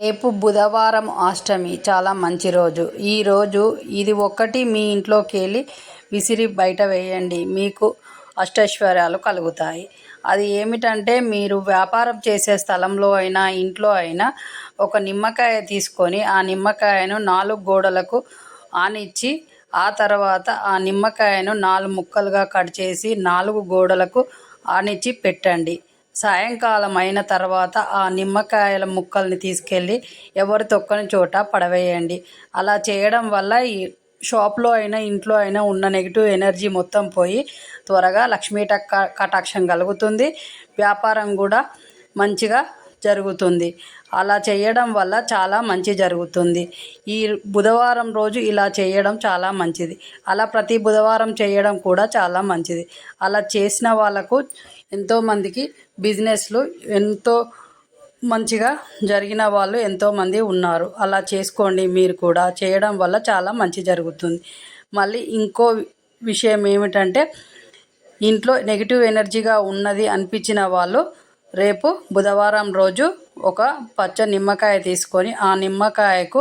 రేపు బుధవారం అష్టమి చాలా మంచి రోజు. ఈరోజు ఇది ఒక్కటి మీ ఇంట్లోకెళ్ళి విసిరి బయట వేయండి. మీకు అష్టైశ్వర్యాలు కలుగుతాయి. అది ఏమిటంటే మీరు వ్యాపారం చేసే స్థలంలో అయినా ఇంట్లో అయినా ఒక నిమ్మకాయ తీసుకొని ఆ నిమ్మకాయను 4 గోడలకు ఆనిచ్చి ఆ తర్వాత ఆ నిమ్మకాయను 4 ముక్కలుగా కట్ చేసి 4 గోడలకు ఆనిచ్చి పెట్టండి. సాయంకాలం అయిన తర్వాత ఆ నిమ్మకాయల ముక్కల్ని తీసుకెళ్ళి ఎవరు తొక్కని చోట పడవేయండి. అలా చేయడం వల్ల ఈ షాప్లో అయినా ఇంట్లో అయినా ఉన్న నెగిటివ్ ఎనర్జీ మొత్తం పోయి త్వరగా లక్ష్మీ కటాక్షం కలుగుతుంది. వ్యాపారం కూడా మంచిగా జరుగుతుంది. అలా చేయడం వల్ల చాలా మంచి జరుగుతుంది. ఈ బుధవారం రోజు ఇలా చేయడం చాలా మంచిది. అలా ప్రతి బుధవారం చేయడం కూడా చాలా మంచిది. అలా చేసిన వాళ్ళకు ఎంతోమందికి బిజినెస్లు ఎంతో మంచిగా జరిగిన వాళ్ళు ఎంతోమంది ఉన్నారు. అలా చేసుకోండి. మీరు కూడా చేయడం వల్ల చాలా మంచి జరుగుతుంది. మళ్ళీ ఇంకో విషయం ఏమిటంటే ఇంట్లో నెగిటివ్ ఎనర్జీగా ఉన్నది అనిపించిన వాళ్ళు రేపు బుధవారం రోజు ఒక పచ్చ నిమ్మకాయ తీసుకొని ఆ నిమ్మకాయకు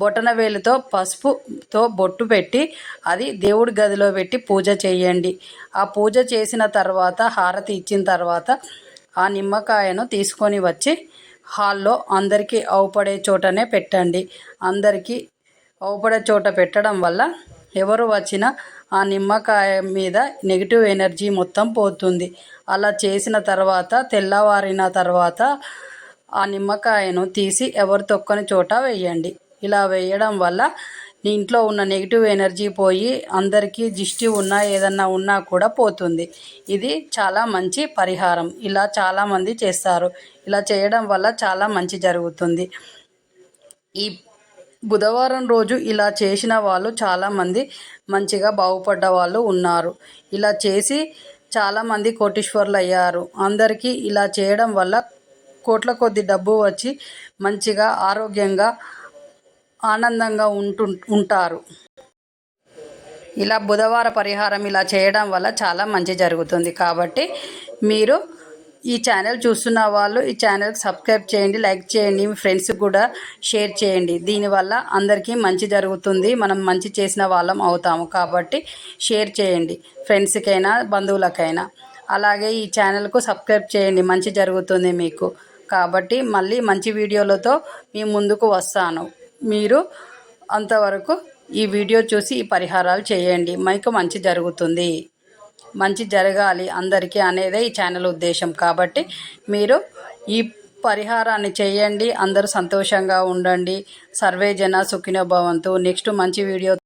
బొటనవేలుతో పసుపుతో బొట్టు పెట్టి అది దేవుడి గదిలో పెట్టి పూజ చేయండి. ఆ పూజ చేసిన తర్వాత హారతి ఇచ్చిన తర్వాత ఆ నిమ్మకాయను తీసుకొని వచ్చి హాల్లో అందరికీ అవుపడే చోటనే పెట్టండి. అందరికీ అవుపడే చోట పెట్టడం వల్ల ఎవరు వచ్చినా ఆ నిమ్మకాయ మీద నెగిటివ్ ఎనర్జీ మొత్తం పోతుంది. అలా చేసిన తర్వాత తెల్లవారిన తర్వాత ఆ నిమ్మకాయను తీసి ఎవరు తొక్కని చోట వేయండి. ఇలా వేయడం వల్ల నీ ఇంట్లో ఉన్న నెగిటివ్ ఎనర్జీ పోయి అందరికీ దిష్టి ఉన్నా ఏదన్నా ఉన్నా కూడా పోతుంది. ఇది చాలా మంచి పరిహారం. ఇలా చాలామంది చేస్తారు. ఇలా చేయడం వల్ల చాలా మంచి జరుగుతుంది. ఈ బుధవారం రోజు ఇలా చేసిన వాళ్ళు చాలామంది మంచిగా బాగుపడ్డ వాళ్ళు ఉన్నారు. ఇలా చేసి చాలామంది కోటీశ్వరులు అయ్యారు. అందరికీ ఇలా చేయడం వల్ల కోట్ల కొద్ది డబ్బు వచ్చి మంచిగా ఆరోగ్యంగా ఆనందంగా ఉంటారు. ఇలా బుధవార పరిహారం ఇలా చేయడం వల్ల చాలా మంచి జరుగుతుంది. కాబట్టి మీరు ఈ ఛానల్ చూస్తున్న వాళ్ళు ఈ ఛానల్కి సబ్స్క్రైబ్ చేయండి, లైక్ చేయండి, మీ ఫ్రెండ్స్కి కూడా షేర్ చేయండి. దీనివల్ల అందరికీ మంచి జరుగుతుంది. మనం మంచి చేసిన వాళ్ళం అవుతాము. కాబట్టి షేర్ చేయండి ఫ్రెండ్స్కైనా బంధువులకైనా. అలాగే ఈ ఛానల్కు సబ్స్క్రైబ్ చేయండి. మంచి జరుగుతుంది మీకు. కాబట్టి మళ్ళీ మంచి వీడియోలతో మీ ముందుకు వస్తాను. మీరు అంతవరకు ఈ వీడియో చూసి ఈ పరిహారాలు చేయండి. మీకు మంచి జరుగుతుంది. మంచి జరగాలి అందరికీ అనేదే ఈ ఛానల్ ఉద్దేశం. కాబట్టి మీరు ఈ పరిహారాన్ని చేయండి. అందరూ సంతోషంగా ఉండండి. సర్వే జన సుఖినో భవంతు. నెక్స్ట్ మంచి వీడియో